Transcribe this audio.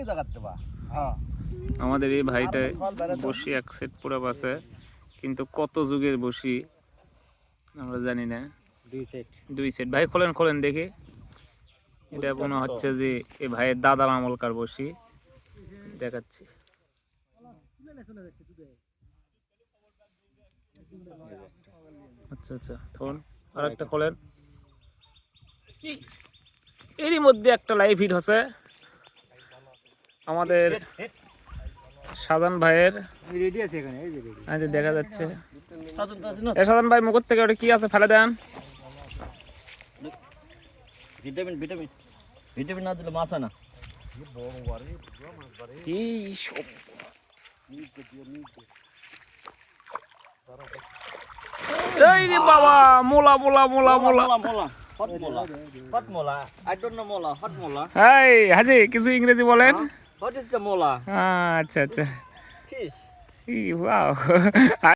ওই জায়গাতে বা হ্যাঁ আমাদের এই ভাইটায় বসি এক সেট পুরো আছে, কিন্তু কত যুগের বসি আমরা জানি না। দুই সেট ভাই খোলেন খোলেন দেখি। এটা মনে হচ্ছে যে এই ভাইয়ের দাদার আমলকার বসি, দেখাচ্ছি। আচ্ছা আচ্ছা, তখন আর একটা খোলেন। এরই মধ্যে একটা লাইভ হিট হচ্ছে আমাদের সাধারণ ভাইয়ের। আচ্ছা দেখা যাচ্ছে সাধারণ ভাই মুখর থেকে ওটা কি আছে ফেলে দেন। ভিটামিন ভিটামিন ভিটামিন না দিলে মাছ হয় না। এই সব এই রে বাবা, মোলা মোলা মোলা মোলা মোলা হট মোলা হট মোলা আই ডোন্ট নো মোলা হট মোলা। এই হাজি কিছু ইংরেজি বলেন। হোয়াট ইজ দ্য মোলা? আচ্ছা আচ্ছা, ফিশ। ওয়াও